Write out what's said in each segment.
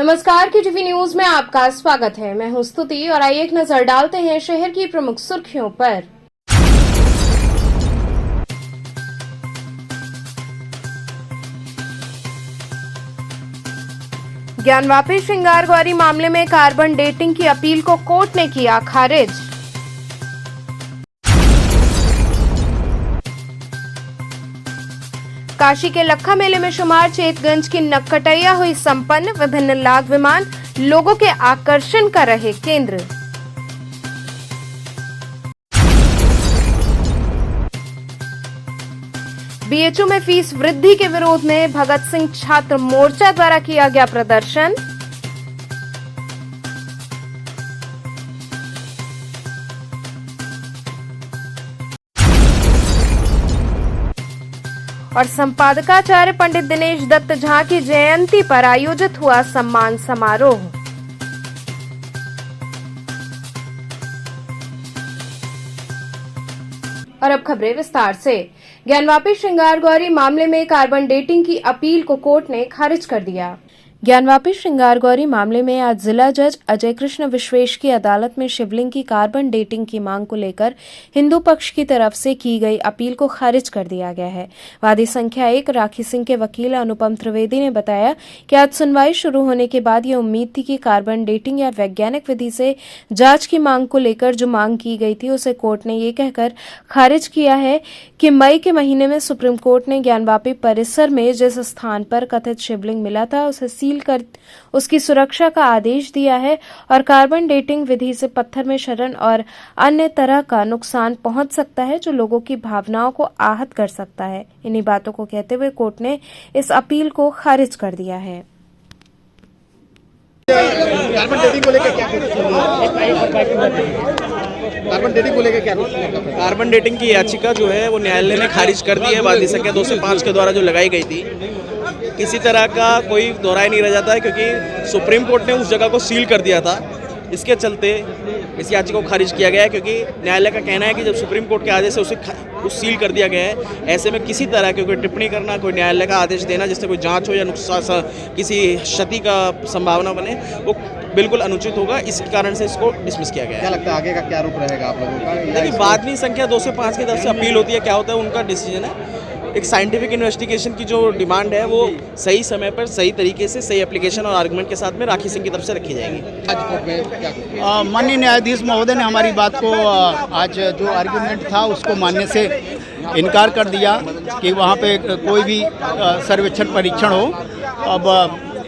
नमस्कार, की TV news में आपका स्वागत है। मैं हूं स्तुति और आइए एक नजर डालते हैं शहर की प्रमुख सुर्खियों पर। ज्ञानवापी श्रृंगार गौरी मामले में कार्बन डेटिंग की अपील को कोर्ट ने किया खारिज। काशी के लखा मेले में शुमार चेतगंज की नक्कटैया हुई संपन्न। विभिन्न लाग विमान लोगों के आकर्षण का रहे केंद्र। बीएचयू में फीस वृद्धि के विरोध में भगत सिंह छात्र मोर्चा द्वारा किया गया प्रदर्शन। और संपादकाचार्य पंडित दिनेश दत्त झा की जयंती पर आयोजित हुआ सम्मान समारोह। और अब खबरें विस्तार से। ज्ञानवापी श्रृंगार गौरी मामले में कार्बन डेटिंग की अपील को कोर्ट ने खारिज कर दिया। ज्ञानवापी श्रृंगार गौरी मामले में आज जिला जज अजय कृष्ण विश्वेश की अदालत में शिवलिंग की कार्बन डेटिंग की मांग को लेकर हिंदू पक्ष की तरफ से की गई अपील को खारिज कर दिया गया है। वादी संख्या 1 राखी सिंह के वकील अनुपम त्रिवेदी ने बताया कि आज सुनवाई शुरू होने के बाद ये उम्मीद थी कि कार्बन डेटिंग या वैज्ञानिक विधि से जांच की मांग को लेकर जो मांग की गई थी उसे कोर्ट ने ये कहकर खारिज किया है कि मई के महीने में सुप्रीम कोर्ट ने ज्ञानवापी परिसर में जिस स्थान पर कथित शिवलिंग मिला था उसे सील कर उसकी सुरक्षा का आदेश दिया है और कार्बन डेटिंग विधि से पत्थर में शरण और अन्य तरह का नुकसान पहुंच सकता है जो लोगों की भावनाओं को आहत कर सकता है। इन्हीं बातों को कहते हुए कोर्ट ने इस अपील को खारिज कर दिया है। कार्बन डेटिंग को लेकर क्या कार्बन डेटिंग की याचिका जो है वो न्यायालय ने खारिज कर दी है। वादी संख्या 2 से 5 के द्वारा जो लगाई गई थी, किसी तरह का कोई दोहराया नहीं रह जाता है क्योंकि सुप्रीम कोर्ट ने उस जगह को सील कर दिया था। इसके चलते इस याचिका को खारिज किया गया है क्योंकि न्यायालय का कहना है कि जब सुप्रीम कोर्ट के आदेश से उसे सील कर दिया गया है, ऐसे में किसी तरह की कोई टिप्पणी करना, कोई न्यायालय का आदेश देना जिससे कोई जांच हो या नुकसान किसी क्षति का संभावना बने, वो बिल्कुल अनुचित होगा। इस कारण से इसको डिसमिस किया गया है। क्या लगता है आगे का क्या रुख रहेगा आप लोगों का? देखिए, वादी संख्या 2 से 5 की तरफ से अपील होती है, क्या होता है उनका डिसीजन है। एक साइंटिफिक इन्वेस्टिगेशन की जो डिमांड है वो सही समय पर सही तरीके से सही एप्लीकेशन और आर्गुमेंट के साथ में राखी सिंह की तरफ से रखी जाएगी। माननीय न्यायाधीश महोदय ने हमारी बात को आज जो आर्गुमेंट था उसको मानने से इनकार कर दिया कि वहाँ पे कोई भी सर्वेक्षण परीक्षण हो। अब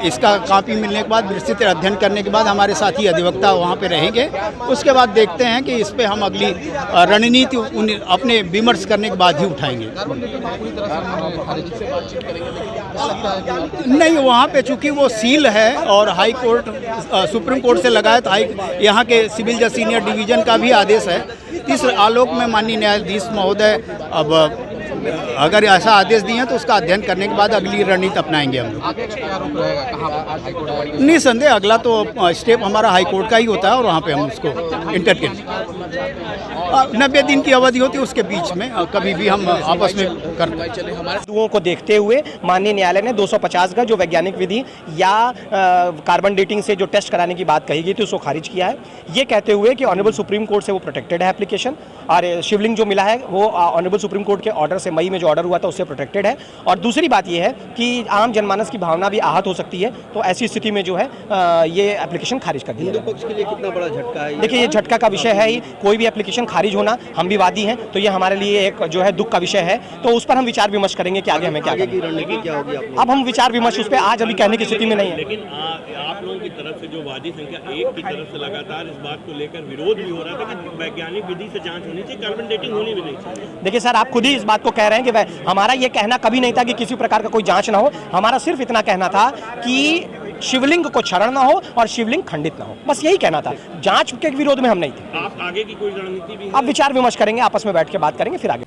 इसका कॉपी मिलने के बाद विस्तृत अध्ययन करने के बाद हमारे साथी अधिवक्ता वहाँ पे रहेंगे। उसके बाद देखते हैं कि इस पे हम अगली रणनीति अपने विमर्श करने के बाद ही उठाएंगे। नहीं, वहाँ पे चूंकि वो सील है और हाई कोर्ट सुप्रीम कोर्ट से लगाया था, यहाँ के सिविल जज सीनियर डिवीज़न का भी आदेश है। इस आलोक में माननीय न्यायाधीश महोदय अब अगर ऐसा आदेश दिए तो उसका अध्ययन करने के बाद अगली रणनीति अपनाएंगे हम लोग। निसंदेह अगला तो स्टेप हमारा हाई कोर्ट का ही होता है और वहाँ पे हम उसको इंटरटेन 90 दिन की अवधि होती है, उसके बीच में कभी भी हम आपस में करते हैं। हिंदुओं को देखते हुए माननीय न्यायालय ने 250 का जो वैज्ञानिक विधि या कार्बन डेटिंग से जो टेस्ट कराने की बात कही गई थी उसको खारिज किया है, ये कहते हुए कि ऑनरेबल सुप्रीम कोर्ट से वो प्रोटेक्टेड है एप्लीकेशन, और शिवलिंग जो मिला है वो ऑनरेबल सुप्रीम कोर्ट के ऑर्डर से मई में जो ऑर्डर हुआ था उससे प्रोटेक्टेड है। और दूसरी बात ये है कि आम जनमानस की भावना भी आहत हो सकती है, तो ऐसी स्थिति में जो है ये एप्लीकेशन खारिज कर दिया। हिंदू पक्ष के लिए कितना बड़ा झटका है? देखिए, ये झटका का विषय है ही। कोई भी एप्लीकेशन खारिज होना, हम भी वादी हैं, तो ये हमारे लिए एक जो है दुख का विषय है। तो उस पर हम विचार विमर्श करेंगे कि आगे हमें क्या करना है। अब हम विचार विमर्श उस पर आज अभी कहने की स्थिति में नहीं है। लेकिन आप लोगों की तरफ से जो वादी संख्या 1 की तरफ से लगातार इस बात को लेकर विरोध भी हो रहा था कि वैज्ञानिक विधि से जांच होनी चाहिए, कार्बन डेटिंग होनी भी नहीं चाहिए। देखिए सर, आप खुद ही इस बात को कह रहे हैं कि हमारा ये कहना कभी नहीं था कि किसी प्रकार का कोई जांच ना हो। हमारा सिर्फ इतना कहना था कि शिवलिंग को क्षरण ना हो और शिवलिंग खंडित ना हो, बस यही कहना था। जांच के विरोध में हम नहीं थे। आप आगे की कोई रणनीति भी? अब विचार विमर्श करेंगे, आपस में बैठ के बात करेंगे, फिर आगे।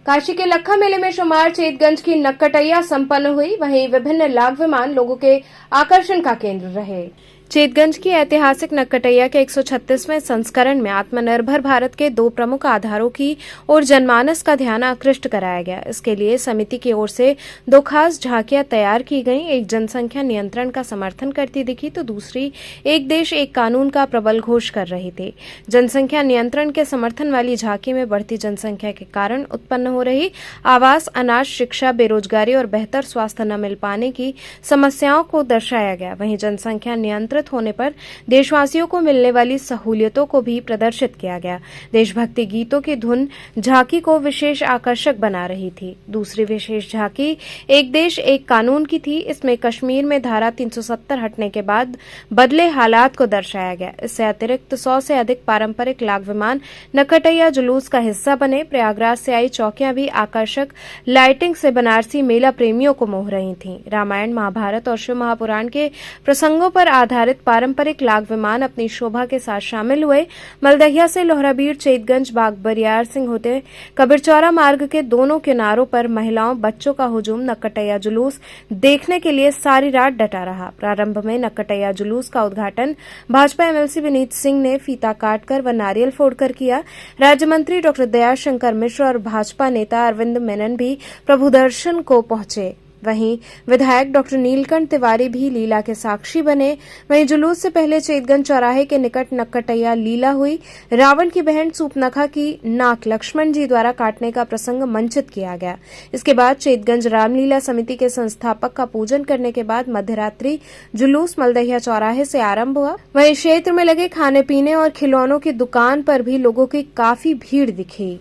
काशी के लखा मेले में शुमार चेतगंज की नक्कटैया संपन्न हुई। वहीं विभिन्न लाग विमान लोगों के आकर्षण का केंद्र रहे। चेतगंज की ऐतिहासिक नक्कटैया के 136वें संस्करण में आत्मनिर्भर भारत के 2 प्रमुख आधारों की ओर जनमानस का ध्यान आकृष्ट कराया गया। इसके लिए समिति की ओर से 2 खास झांकियां तैयार की गईं। एक जनसंख्या नियंत्रण का समर्थन करती दिखी तो दूसरी एक देश एक कानून का प्रबल घोष कर रही थी। जनसंख्या नियंत्रण के समर्थन वाली झांकी में बढ़ती जनसंख्या के कारण उत्पन्न हो रही आवास, अनाज, शिक्षा, बेरोजगारी और बेहतर स्वास्थ्य न मिल पाने की समस्याओं को दर्शाया गया। वहीं जनसंख्या नियंत्रित होने पर देशवासियों को मिलने वाली सहूलियतों को भी प्रदर्शित किया गया। देशभक्ति गीतों की धुन झांकी को विशेष आकर्षक बना रही थी। दूसरी विशेष झांकी एक देश एक कानून की थी। इसमें कश्मीर में धारा 370 हटने के बाद बदले हालात को दर्शाया गया। इससे अतिरिक्त 100 से अधिक पारंपरिक लाग विमान नक्कटैया जुलूस का हिस्सा बने। प्रयागराज से आई चौकियां भी आकर्षक लाइटिंग से बनारसी मेला प्रेमियों को मोह रही थीं। रामायण, महाभारत और शिव महापुराण के प्रसंगों पर आधारित पारंपरिक लाग विमान अपनी शोभा के साथ शामिल हुए। मलदहिया से लोहराबीड़, चेतगंज, बाग बरियार सिंह होते कबीरचौरा मार्ग के दोनों किनारों पर महिलाओं, बच्चों का हुजूम नक्कटैया जुलूस देखने के लिए सारी रात डटा रहा। प्रारंभ में नक्कटैया जुलूस का उद्घाटन भाजपा एमएलसी विनीत सिंह ने फीता काटकर व नारियल फोड़कर किया। राज्य मंत्री डॉ दयाशंकर मिश्र और भाजपा नेता अरविंद मेनन भी प्रभु दर्शन को पहुंचे। वहीं विधायक डॉ नीलकंठ तिवारी भी लीला के साक्षी बने। वहीं जुलूस से पहले चेतगंज चौराहे के निकट नक्कटैया लीला हुई। रावण की बहन सूपनखा की नाक लक्ष्मण जी द्वारा काटने का प्रसंग मंचित किया गया। इसके बाद चेतगंज रामलीला समिति के संस्थापक का पूजन करने के बाद मध्यरात्रि जुलूस मलदहिया चौराहे से आरंभ हुआ। वहीं क्षेत्र में लगे खाने पीने और खिलौनों की दुकान पर भी लोगों की काफी भीड़ दिखी।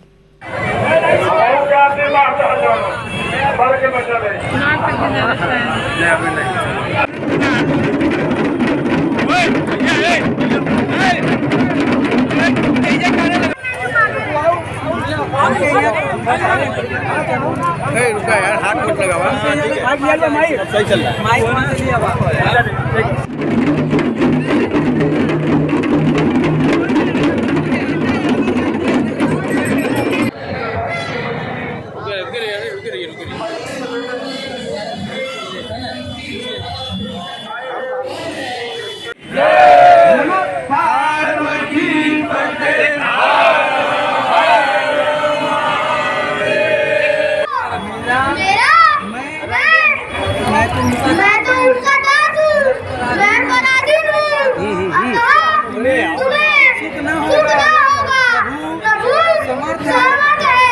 रुका यार, हाथ मत लगावा। सही चल रहा है। मैं तो उनका दास हूँ, मैं पराधीन हूँ। सुख न होगा, प्रभु समर्थ है।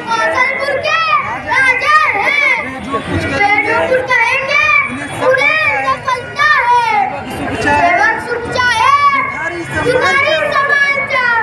कौशलपुर के राजा हैं, वे जो कुछ कहेंगे उन्हें सफलता है। सेवक सुख चाहे, भिखारी समाचार।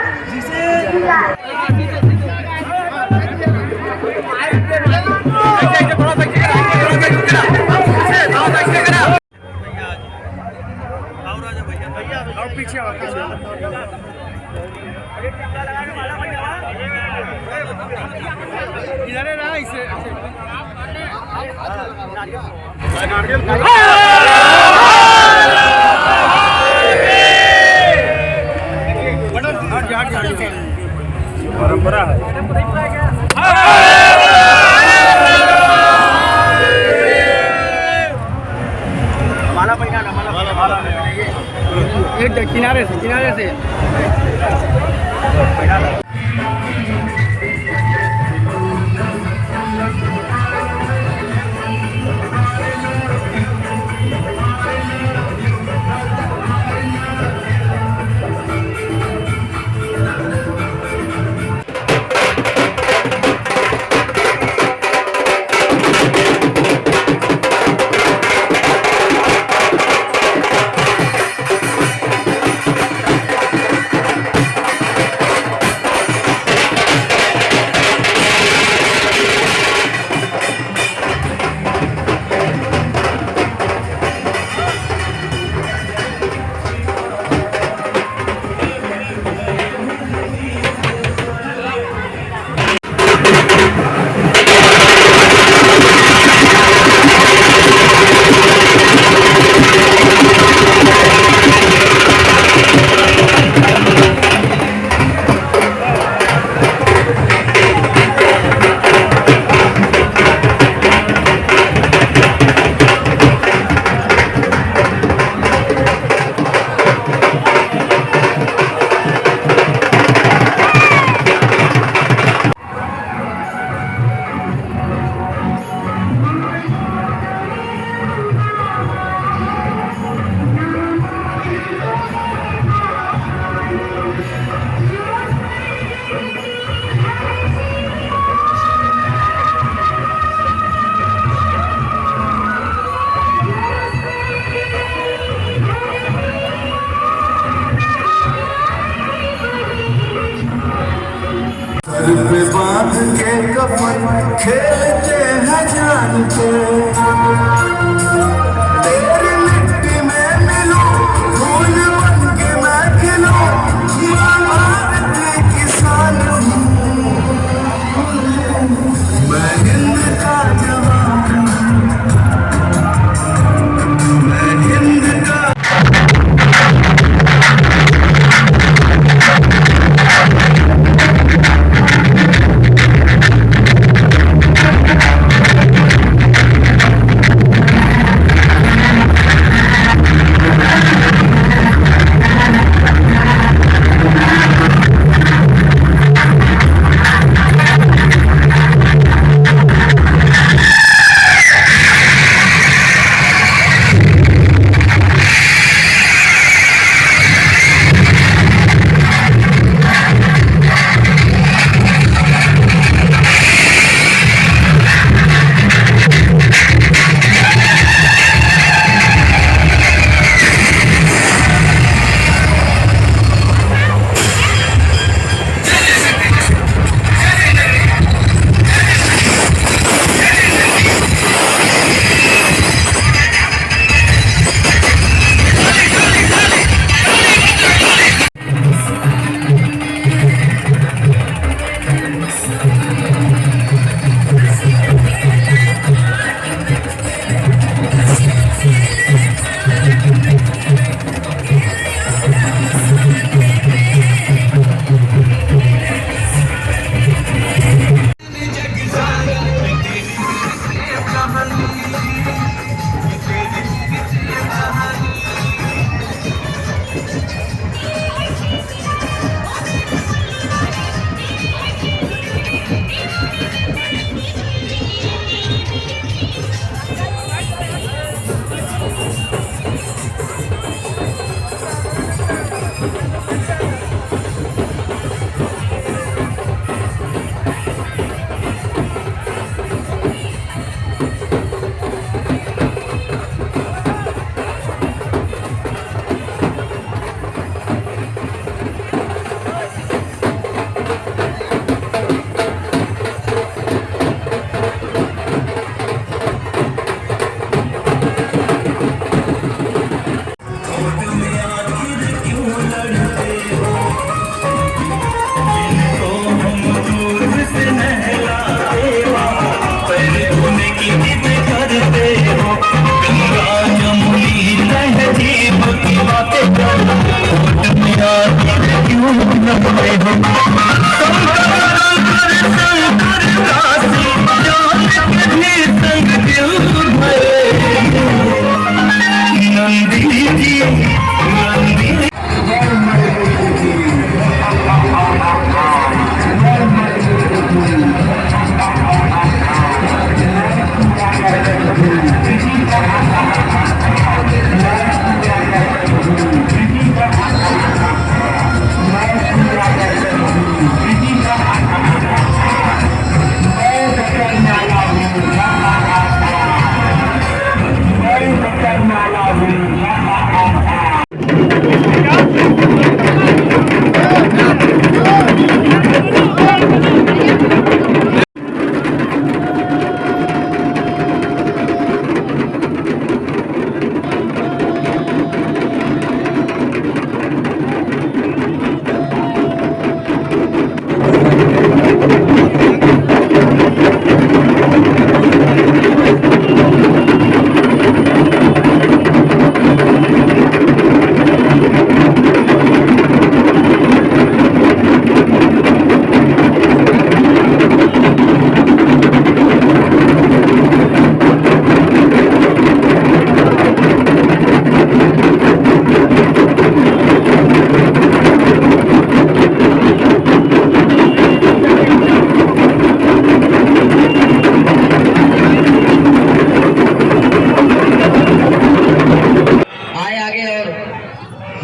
परंपरा है। माला पहिना ना, माला एक किनारे से पे बांध के कफन खेलते हैं जान के तेरी मिट्टी में मिलूं फूल बन के मैं खिलूं मां भारत की शान हूं मैं हिंद का जवान मैं हिंद का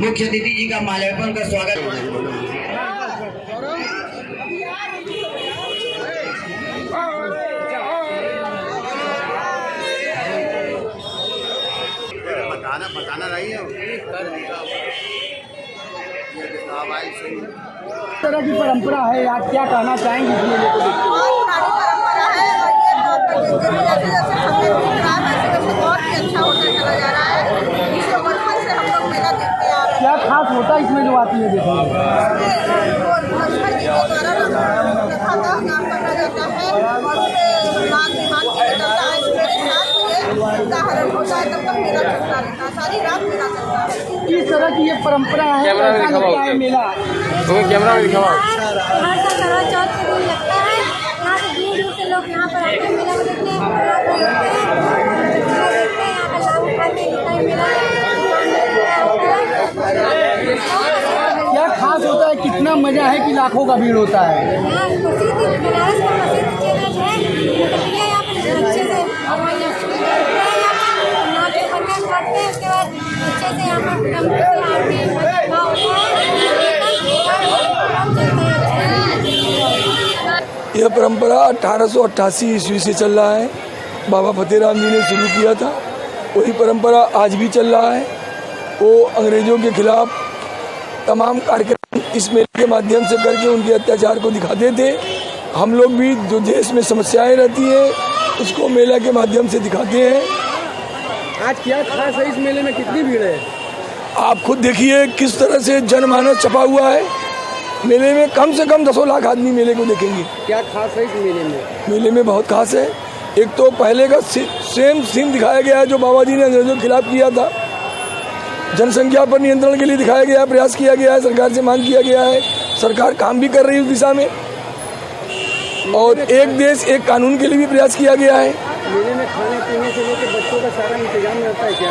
मुख्य अतिथि जी का माल्यार्पण कर स्वागत। बताना रही हो इस तरह की परंपरा है, आप क्या कहना चाहेंगे इस मेले को देखते हुए? बहुत पुरानी परंपरा है और ये जैसे जैसे समय बीत रहा है वैसे वैसे बहुत ही अच्छा होता चला जा रहा है। इससे बचपन से हम लोग मेला देखते आ रहे हैं। क्या खास होता है इसमें जो आती है देखने में? लक्ष्मण जी के द्वारा कथा का नाम करना जाता है और उसमें नाग विमान किया जाता है। सवेरे 7 बजे उनका हरण होता है, तब तक मेला चलता रहता है, सारी रात मेला चलता है। किस तरह की ये परंपरा है, कैसा लगता है मेला? हर साल करवा चौथ के दिन लगता है। यहाँ से दूर दूर से लोग यहाँ पर आते हैं मेला को देखने, यहाँ पर लाभ उठाते हैं, मेला क्या खास होता है, कितना मजा है कि लाखों का भीड़ होता है? यहाँ प्रसिद्ध बनारस का प्रसिद्ध चीज है नकटिया। यहाँ पर अच्छे से नाच के बर्तन काटते हैं, उसके बाद अच्छे से यहाँ पर आरती यह परंपरा 1888 ईस्वी से चल रहा है। बाबा फतेहराम जी ने शुरू किया था, वही परंपरा आज भी चल रहा है। वो अंग्रेज़ों के खिलाफ तमाम कार्यक्रम इस मेले के माध्यम से करके उनके अत्याचार को दिखाते थे। हम लोग भी जो देश में समस्याएं रहती है उसको मेला के माध्यम से दिखाते हैं। आज क्या खास है इस मेले में, कितनी भीड़ है? आप खुद देखिए किस तरह से जनमानस छपा हुआ है। मेले में कम से कम 10 लाख आदमी मेले को देखेंगे। क्या खास है इस मेले में? मेले में बहुत खास है। एक तो पहले का सेम सीन दिखाया गया है जो बाबा जी ने अंग्रेजों के खिलाफ किया था। जनसंख्या पर नियंत्रण के लिए दिखाया गया है, प्रयास किया गया है, सरकार से मांग किया गया है। सरकार काम भी कर रही है उस दिशा में। और एक देश एक कानून के लिए भी प्रयास किया गया है। मेले में खाने पीने से लेकर बच्चों का सारा इंतजाम रहता है क्या?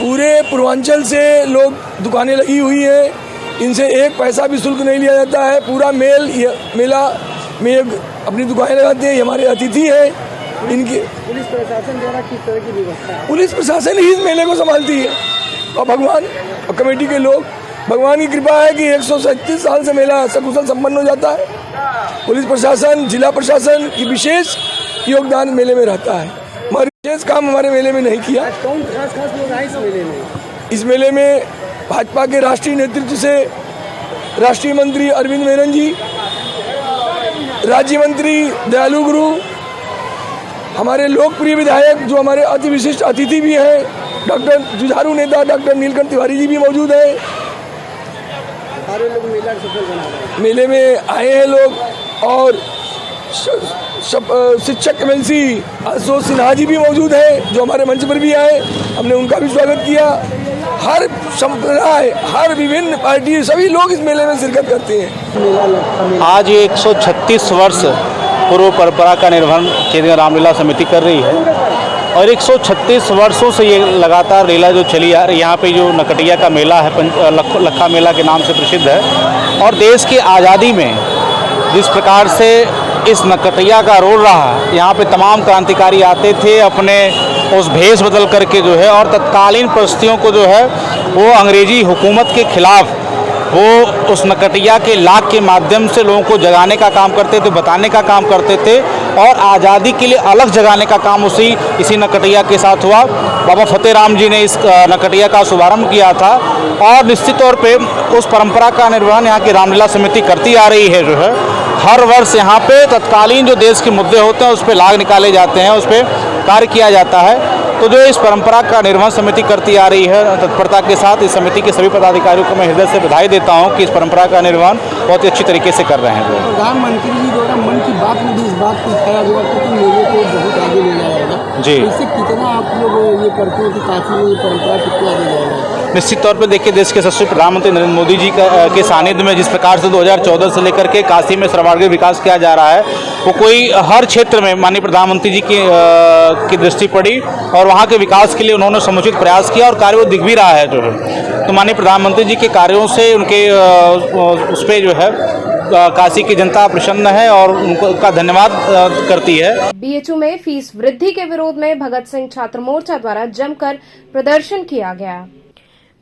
पूरे पूर्वांचल से लोग दुकानें लगी हुई हैं, इनसे एक पैसा भी शुल्क नहीं लिया जाता है। पूरा मेला में अपनी दुकानें लगाते हैं। ये हमारे अतिथि हैं। इनकी पुलिस प्रशासन द्वारा किस तरह की व्यवस्था है? पुलिस प्रशासन ही इस मेले को संभालती है और भगवान और कमेटी के लोग, भगवान की कृपा है कि 137 साल से मेला सकुशल संपन्न हो जाता है। पुलिस प्रशासन, जिला प्रशासन की विशेष योगदान मेले में रहता है। हमारे विशेष काम हमारे मेले में नहीं किया। कौन खास लोग आए इस मेले में? इस मेले में भाजपा के राष्ट्रीय नेतृत्व से राष्ट्रीय मंत्री अरविंद मेनन जी, राज्य मंत्री दयालु गुरु, हमारे लोकप्रिय विधायक जो हमारे अति विशिष्ट अतिथि भी हैं, डॉक्टर जुझारू नेता डॉक्टर नीलकंठ तिवारी जी भी मौजूद हैं। सारे लोग मेला सफल बना रहे हैं। मेले में आए हैं लोग और शिक्षक MLC अशोक सिन्हा जी भी मौजूद हैं जो हमारे मंच पर भी आए। हमने उनका भी स्वागत किया। हर संप्रदाय, हर विभिन्न पार्टी, सभी लोग इस मेले में शिरकत करते हैं। आज ये 136 वर्ष पूर्व परंपरा का निर्वहन केंद्रीय रामलीला समिति कर रही है और 136 वर्षों से ये लगातार लीला जो चली आ रही है। यहाँ पे जो नकटिया का मेला है लखा मेला के नाम से प्रसिद्ध है और देश की आज़ादी में जिस प्रकार से इस नकटिया का रोल रहा, यहाँ पे तमाम क्रांतिकारी आते थे अपने उस भेष बदल करके जो है और तत्कालीन परिस्थितियों को जो है वो अंग्रेजी हुकूमत के खिलाफ वो उस नकटिया के लाख के माध्यम से लोगों को जगाने का काम करते थे, बताने का काम करते थे और आज़ादी के लिए अलग जगाने का काम इसी नकटिया के साथ हुआ। बाबा फतेहराम जी ने इस नकटिया का शुभारंभ किया था और निश्चित तौर पे उस परंपरा का निर्वहन यहाँ की रामलीला समिति करती आ रही है। जो है हर वर्ष यहाँ पे तत्कालीन जो देश के मुद्दे होते हैं उस पर लाग निकाले जाते हैं, उस पर कार्य किया जाता है। तो जो इस परंपरा का निर्वहन समिति करती आ रही है तत्परता के साथ, इस समिति के सभी पदाधिकारियों को मैं हृदय से बधाई देता हूं कि इस परंपरा का निर्वहन बहुत ही अच्छी तरीके से कर रहे हैं। प्रधानमंत्री जी द्वारा मन की बात में भी इस बात को उठाया गया कि मेले को बहुत आगे ले जाएगा जी। इससे कितना आप लोग ये करते हैं कि काफी ये परंपरा कितनी आगे जाएगा? निश्चित तौर पर देखिए, देश के यशस्वी प्रधानमंत्री नरेंद्र मोदी जी के सानिध्य में जिस प्रकार से 2014 से लेकर के काशी में सर्वांगीण विकास किया जा रहा है, वो कोई हर क्षेत्र में माननीय प्रधानमंत्री जी की दृष्टि पड़ी और वहाँ के विकास के लिए उन्होंने समुचित प्रयास किया और कार्य वो दिख भी रहा है। जो है तो माननीय प्रधानमंत्री जी के कार्यों से उनके उस पर जो है काशी की जनता प्रसन्न है और उनका धन्यवाद करती है। BHU में फीस वृद्धि के विरोध में भगत सिंह छात्र मोर्चा द्वारा जमकर प्रदर्शन किया गया।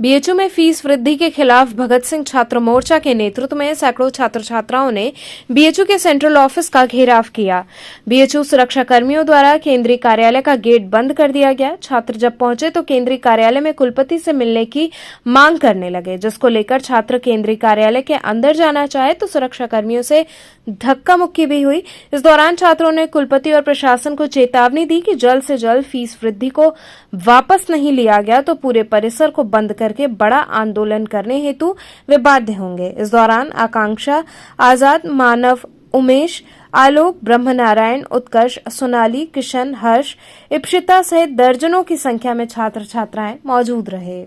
बीएचयू में फीस वृद्धि के खिलाफ भगत सिंह छात्र मोर्चा के नेतृत्व में सैकड़ों छात्र छात्राओं ने बीएचयू के सेंट्रल ऑफिस का घेराव किया। बीएचयू सुरक्षा कर्मियों द्वारा केंद्रीय कार्यालय का गेट बंद कर दिया गया। छात्र जब पहुंचे तो केंद्रीय कार्यालय में कुलपति से मिलने की मांग करने लगे, जिसको लेकर छात्र केंद्रीय कार्यालय के अंदर जाना चाहे तो सुरक्षा कर्मियों से धक्का मुक्की भी हुई। इस दौरान छात्रों ने कुलपति और प्रशासन को चेतावनी दी कि जल्द से जल्द फीस वृद्धि को वापस नहीं लिया गया तो पूरे परिसर को बंद करके बड़ा आंदोलन करने हेतु वे बाध्य होंगे। इस दौरान आकांक्षा, आजाद, मानव, उमेश, आलोक, ब्रह्मनारायण, उत्कर्ष, सोनाली, किशन, हर्ष, इप्सिता सहित दर्जनों की संख्या में छात्र छात्राएं मौजूद रहे।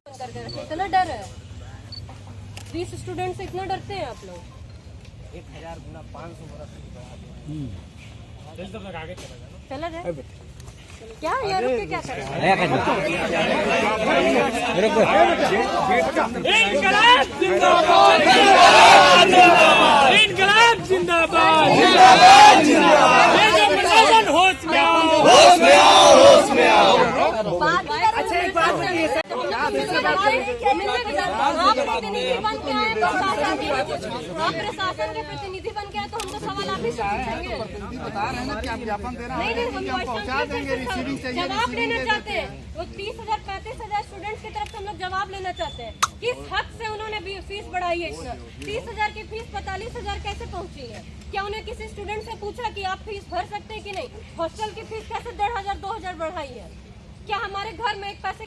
इतना डर है 20 स्टूडेंट से, इतना डरते हैं आप लोग? 1000 गुना 500 चला जाए क्या यार, रुक के क्या करें? आप प्रशासन के प्रतिनिधि बन के आए तो हम तो सवाल आप ही से पूछेंगे। नहीं, जवाब लेना चाहते हैं। वो 30,000 35,000 स्टूडेंट्स की तरफ से हम लोग जवाब लेना चाहते हैं। किस हक से उन्होंने फीस बढ़ाई है? इतना 30,000 की फीस 45,000 कैसे पहुंची है? क्या उन्हें किसी स्टूडेंट से पूछा कि आप फीस भर सकते हैं कि नहीं? हॉस्टल की फीस कैसे 1,500 2,000 बढ़ाई है? क्या हमारे घर में एक पैसे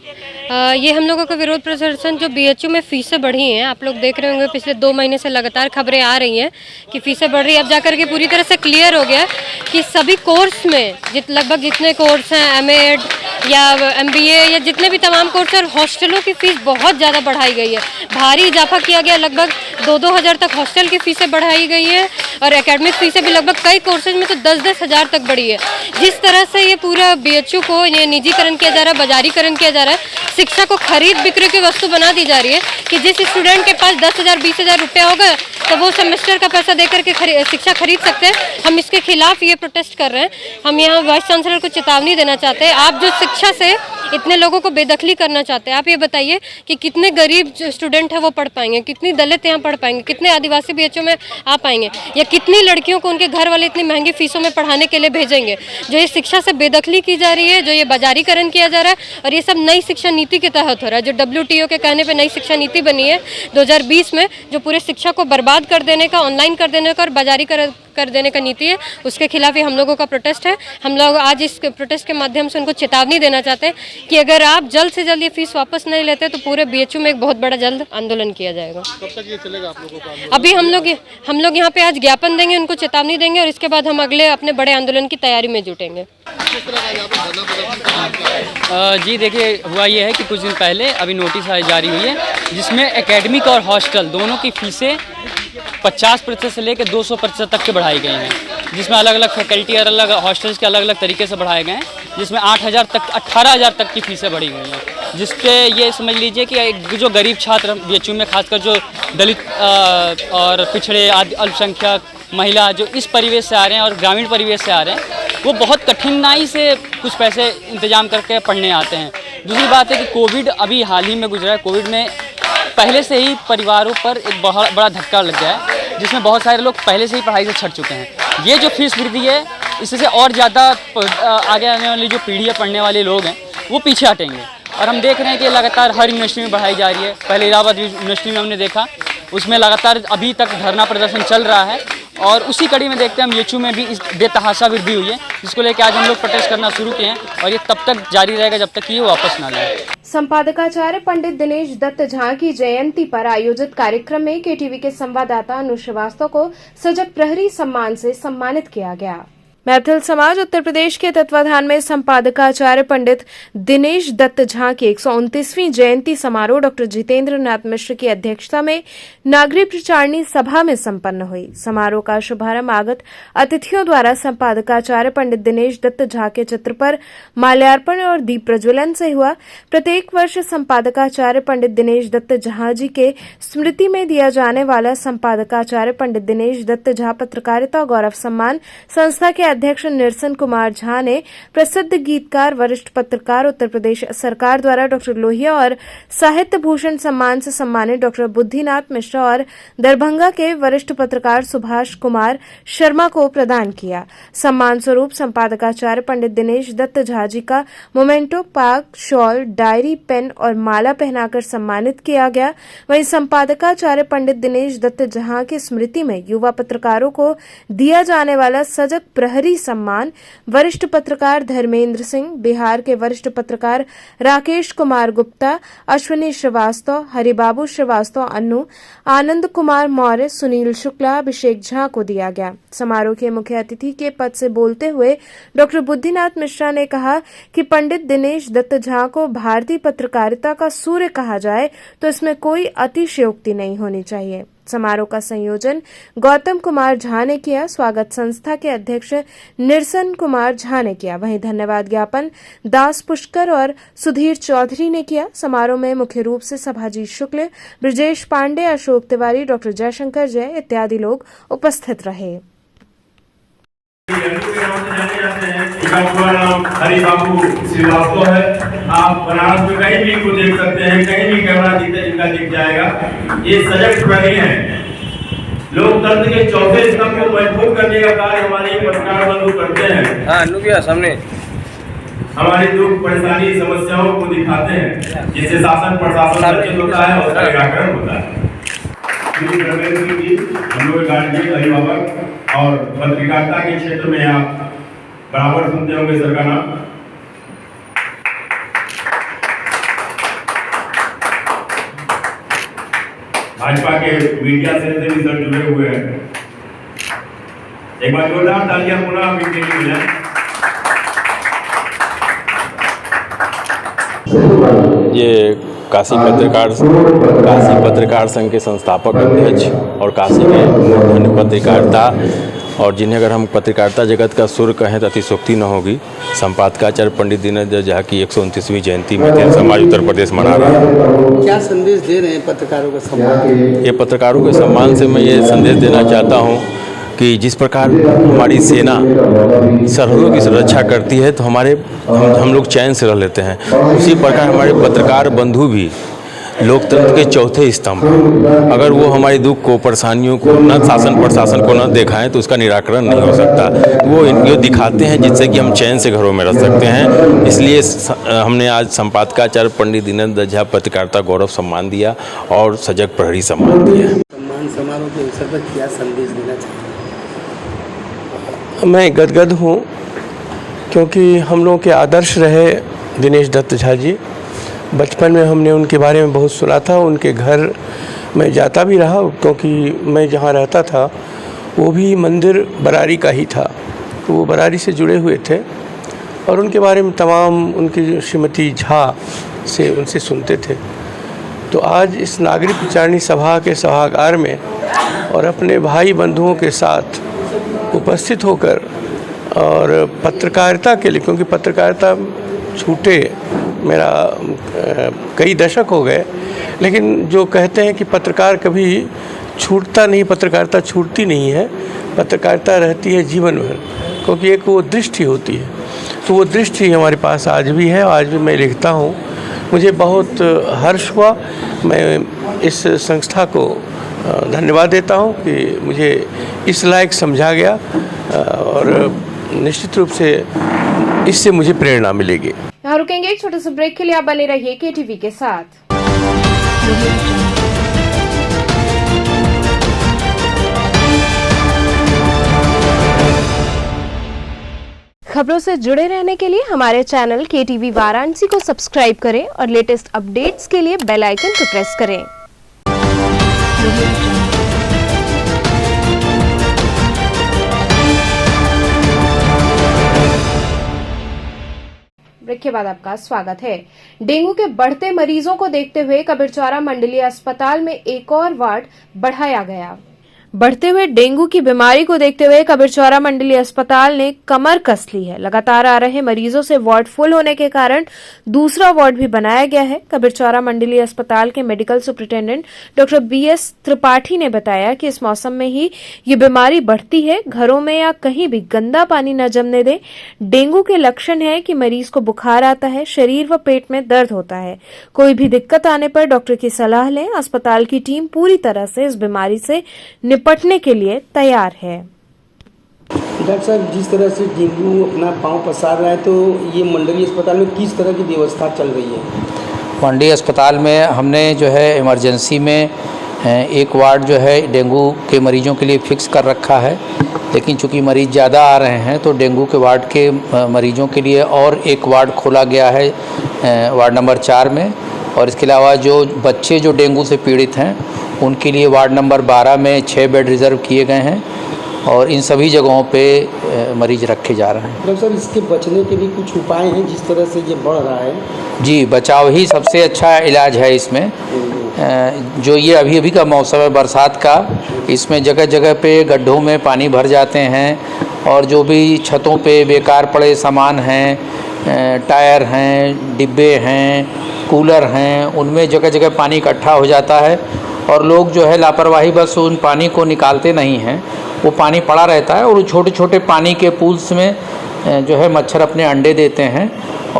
ये हम लोगों का विरोध प्रदर्शन जो बीएचयू में फीसें बढ़ी हैं, आप लोग देख रहे होंगे पिछले 2 महीने से लगातार खबरें आ रही हैं कि फीसें बढ़ रही है। अब जाकर के पूरी तरह से क्लियर हो गया कि सभी कोर्स में लगभग जितने कोर्स हैं, एमएड या एमबीए या जितने भी तमाम कोर्स और हॉस्टलों की फ़ीस बहुत ज़्यादा बढ़ाई गई है। भारी इजाफा किया गया, लगभग 2-2 हज़ार तक हॉस्टल की फ़ीसें बढ़ाई गई है और एकेडमिक फ़ीसें भी लगभग कई कोर्सेज में तो 10-10 हज़ार तक बढ़ी है। जिस तरह से ये पूरा बीएचयू को ये निजीकरण किया जा रहा है, बाजारीकरण किया जा रहा है, शिक्षा को खरीद बिक्री की वस्तु बना दी जा रही है कि जिस स्टूडेंट के पास 10,000 20,000 रुपया होगा तो वो सेमेस्टर का पैसा देकर के शिक्षा खरीद सकते हैं। हम इसके खिलाफ ये प्रोटेस्ट कर रहे हैं। हम यहाँ वाइस चांसलर को चेतावनी देना चाहते हैं। आप जो शिक्षा से इतने लोगों को बेदखली करना चाहते हैं, आप ये बताइए कि कितने गरीब स्टूडेंट हैं वो पढ़ पाएंगे, कितनी दलित यहाँ पढ़ पाएंगे, कितने आदिवासी बीएचयू में आ पाएंगे, या कितनी लड़कियों को उनके घर वाले इतनी महंगी फीसों में पढ़ाने के लिए भेजेंगे। जो ये शिक्षा से बेदखली की जा रही है, जो ये बाजारीकरण किया जा रहा है और ये सब नई शिक्षा नीति के तहत हो रहा है, जो WTO के कहने पर नई शिक्षा नीति बनी है 2020 में, जो पूरे शिक्षा को बर्बाद कर देने का, ऑनलाइन कर देने का और बाजारीकरण कर देने का नीति है, उसके खिलाफ ही हम लोगों का प्रोटेस्ट है। हम लोग आज इस प्रोटेस्ट के माध्यम से उनको चेतावनी देना चाहते हैं कि अगर आप जल्द से जल्द ये फीस वापस नहीं लेते तो पूरे बीएचयू में एक बहुत बड़ा जल्द आंदोलन किया जाएगा। कब तक ये चलेगा आप लोगों का? अभी हम लोग यहाँ पे आज ज्ञापन देंगे, उनको चेतावनी देंगे और इसके बाद हम अगले अपने बड़े आंदोलन की तैयारी में जुटेंगे। जी देखिए, हुआ ये है कि कुछ दिन पहले अभी नोटिस जारी हुई है जिसमें एकेडमिक और हॉस्टल दोनों की फीसें 50% से लेकर 200% तक के बढ़ाई गई हैं, जिसमें अलग अलग फैकल्टी और अलग हॉस्टल्स के अलग अलग तरीके से बढ़ाए गए हैं, जिसमें 8,000 तक 18,000 तक की फीसें बढ़ी हुई हैं। जिसपे ये समझ लीजिए कि जो गरीब छात्र बीएचयू में खासकर जो दलित और पिछड़े अल्पसंख्यक महिला जो इस परिवेश से आ रहे हैं और ग्रामीण परिवेश से आ रहे हैं, वो बहुत कठिनाई से कुछ पैसे इंतजाम करके पढ़ने आते हैं। दूसरी बात है कि कोविड अभी हाल ही में गुजरा है। कोविड में पहले से ही परिवारों पर एक बहुत बड़ा धक्का लग गया है, जिसमें बहुत सारे लोग पहले से ही पढ़ाई से छट चुके हैं। ये जो फीस वृद्धि है, इससे और ज़्यादा आगे आने वाली जो पीढ़ी है, पढ़ने वाले लोग हैं, वो पीछे हटेंगे। और हम देख रहे हैं कि लगातार हर यूनिवर्सिटी में बढ़ाई जा रही है। पहले इलाहाबाद यूनिवर्सिटी में हमने देखा, उसमें लगातार अभी तक धरना प्रदर्शन चल रहा है और उसी कड़ी में देखते हैं हम बीएचयू में भी इस बेतहाशा वृद्धि हुई है, जिसको लेकर आज हम लोग प्रोटेस्ट करना शुरू किए हैं और ये तब तक जारी रहेगा जब तक कि ये वापस ना लाए। संपादकाचार्य पंडित दिनेश दत्त झा की जयंती पर आयोजित कार्यक्रम में केटीवी के संवाददाता अनु श्रीवास्तव को सजग प्रहरी सम्मान से सम्मानित किया गया। मैथिल समाज उत्तर प्रदेश के तत्वाधान में संपादकाचार्य पंडित दिनेश दत्त झा की 129वीं जयंती समारोह डॉक्टर जितेंद्र नाथ मिश्र की अध्यक्षता में नागरिक प्रचारणी सभा में संपन्न हुई। समारोह का शुभारंभ आगत अतिथियों द्वारा संपादकाचार्य पंडित दिनेश दत्त झा के चित्र पर माल्यार्पण और दीप प्रज्वलन से हुआ। प्रत्येक वर्ष संपादकाचार्य पंडित दिनेश दत्त झा जी के स्मृति में दिया जाने वाला संपादकाचार्य पंडित दिनेश दत्त झा पत्रकारिता गौरव सम्मान संस्था के अध्यक्ष निरसन कुमार झा ने प्रसिद्ध गीतकार, वरिष्ठ पत्रकार, उत्तर प्रदेश सरकार द्वारा डॉक्टर लोहिया और साहित्य भूषण सम्मान से सम्मानित डॉक्टर बुद्धिनाथ मिश्रा और दरभंगा के वरिष्ठ पत्रकार सुभाष कुमार शर्मा को प्रदान किया। सम्मान स्वरूप संपादकाचार्य पंडित दिनेश दत्त झा जी का मोमेंटो, पाग, शॉल, डायरी, पेन और माला पहनाकर सम्मानित किया गया। वहीं संपादकाचार्य पंडित दिनेश दत्त झा की स्मृति में युवा पत्रकारों को दिया जाने वाला सजग प्रहरी सम्मान वरिष्ठ पत्रकार धर्मेंद्र सिंह, बिहार के वरिष्ठ पत्रकार राकेश कुमार गुप्ता, अश्विनी श्रीवास्तव, हरिबाबू श्रीवास्तव, अन्नू, आनंद कुमार मौर्य, सुनील शुक्ला, अभिषेक झा को दिया गया। समारोह के मुख्य अतिथि के पद से बोलते हुए डॉक्टर बुद्धिनाथ मिश्रा ने कहा कि पंडित दिनेश दत्त झा को भारतीय पत्रकारिता का सूर्य कहा जाए तो इसमें कोई अतिशयोक्ति नहीं होनी चाहिए। समारोह का संयोजन गौतम कुमार झा ने किया। स्वागत संस्था के अध्यक्ष निरसन कुमार झा ने किया। वहीं धन्यवाद ज्ञापन दास पुष्कर और सुधीर चौधरी ने किया। समारोह में मुख्य रूप से सभाजी शुक्ल, ब्रजेश पांडे, अशोक तिवारी, डॉक्टर जयशंकर जय इत्यादि लोग उपस्थित रहे। हरिबाबू श्रीवास्तव है। आप बनारस में कहीं भी इनको देख सकते हैं, कहीं भी कैमरा इनका दिख जाएगा। ये सजग प्रहरी हैं। लोकतंत्र के चौथे स्तंभ को मजबूत करने का कार्य हमारे पत्रकार बंधु करते हैं। हाँ, सामने हमारी दुख, परेशानी, समस्याओं को दिखाते हैं, जिससे शासन प्रशासन सचेत होता है और उसका निराकरण होता है। हम लोग गार्जियन, अभिभावक और पत्रकारिता के क्षेत्र में आप बराबर सुनते होंगे सर का नाम। भाजपा के मीडिया से भी सर जुड़े हुए हैं। एक बार जोरदार तालियां पुनः आप इनके लिए मिलें। ये काशी पत्रकार संघ के संस्थापक अध्यक्ष और काशी के मूर्धन्य पत्रकारिता, और जिन्हें अगर हम पत्रकारिता जगत का सुर कहें तो अतिशोक्ति न होगी, संपादकाचार्य पंडित दिनेश दत्त झा की 129वीं जयंती में समाज उत्तर प्रदेश मना रहा है। क्या संदेश दे रहे हैं पत्रकारों का सम्मान? ये पत्रकारों के सम्मान से मैं ये संदेश देना चाहता हूँ कि जिस प्रकार हमारी सेना सरहदों की रक्षा करती है तो हम लोग चैन से रह लेते हैं, उसी प्रकार हमारे पत्रकार बंधु भी लोकतंत्र के चौथे स्तंभ। अगर वो हमारे दुख को, परेशानियों को न शासन प्रशासन को न दिखाएं तो उसका निराकरण नहीं हो सकता। वो ये दिखाते हैं जिससे कि हम चैन से घरों में रह सकते हैं। इसलिए हमने आज संपादकाचार्य पंडित दिनेश दत्त झा पत्रकारिता गौरव सम्मान दिया और सजग प्रहरी सम्मान दिया। सम्मान समारोह के अवसर पर क्या संदेश देना चाहते हैं? मैं गदगद हूँ क्योंकि हम लोगों के आदर्श रहे दिनेश दत्त झा जी। बचपन में हमने उनके बारे में बहुत सुना था। उनके घर मैं जाता भी रहा क्योंकि मैं जहाँ रहता था वो भी मंदिर बरारी का ही था, तो वो बरारी से जुड़े हुए थे और उनके बारे में तमाम उनकी श्रीमती झा से उनसे सुनते थे। तो आज इस नागरिक विचारणी सभा के सभागार में और अपने भाई बंधुओं के साथ उपस्थित होकर और पत्रकारिता के लिए, क्योंकि पत्रकारिता छूटे मेरा कई दशक हो गए, लेकिन जो कहते हैं कि पत्रकार कभी छूटता नहीं, पत्रकारिता छूटती नहीं है, पत्रकारिता रहती है जीवन भर, क्योंकि एक वो दृष्टि होती है। तो वो दृष्टि हमारे पास आज भी है, आज भी मैं लिखता हूँ। मुझे बहुत हर्ष हुआ। मैं इस संस्था को धन्यवाद देता हूँ कि मुझे इस लायक समझा गया और निश्चित रूप से इससे मुझे प्रेरणा मिलेगी। यहाँ रुकेंगे एक छोटे से ब्रेक के लिए। आप बने रहिए KTV के साथ। खबरों से जुड़े रहने के लिए हमारे चैनल KTV वाराणसी को सब्सक्राइब करें और लेटेस्ट अपडेट्स के लिए बेल आइकन को प्रेस करें। ब्रेक के बाद आपका स्वागत है। डेंगू के बढ़ते मरीजों को देखते हुए कबीरचौरा मंडलीय अस्पताल में एक और वार्ड बढ़ाया गया। बढ़ते हुए डेंगू की बीमारी को देखते हुए कबीरचौरा मंडलीय अस्पताल ने कमर कस ली है। लगातार आ रहे मरीजों से वार्ड फुल होने के कारण दूसरा वार्ड भी बनाया गया है। कबीरचौरा मंडलीय अस्पताल के medical superintendent doctor BS Tripathi ने बताया कि इस मौसम में ही ये बीमारी बढ़ती है। घरों में या कहीं भी गंदा पानी न जमने दें। डेंगू के लक्षण है कि मरीज को बुखार आता है, शरीर व पेट में दर्द होता है। कोई भी दिक्कत आने पर डॉक्टर की सलाह लें। अस्पताल की टीम पूरी तरह से इस बीमारी से निपटने के लिए तैयार है। डॉक्टर साहब, जिस तरह से डेंगू अपना पांव पसार रहा है, तो ये मंडलीय अस्पताल में किस तरह की व्यवस्था चल रही है? मंडी अस्पताल में हमने जो है इमरजेंसी में एक वार्ड जो है डेंगू के मरीजों के लिए फिक्स कर रखा है, लेकिन चूंकि मरीज़ ज़्यादा आ रहे हैं तो डेंगू के वार्ड के मरीजों के लिए और एक वार्ड खोला गया है वार्ड नंबर 4 में। और इसके अलावा जो बच्चे जो डेंगू से पीड़ित हैं उनके लिए वार्ड नंबर 12 में 6 बेड रिज़र्व किए गए हैं और इन सभी जगहों पे मरीज रखे जा रहे हैं। डॉक्टर साहब, इसके बचने के लिए कुछ उपाय हैं जिस तरह से ये बढ़ रहा है? जी, बचाव ही सबसे अच्छा इलाज है इसमें। जो ये अभी का मौसम है बरसात का, इसमें जगह जगह पे गड्ढों में पानी भर जाते हैं और जो भी छतों पे बेकार पड़े सामान हैं, टायर हैं, डिब्बे हैं, कूलर हैं, उनमें जगह जगह पानी इकट्ठा हो जाता है और लोग जो है लापरवाही बस उन पानी को निकालते नहीं हैं। वो पानी पड़ा रहता है और छोटे छोटे पानी के पूल्स में जो है मच्छर अपने अंडे देते हैं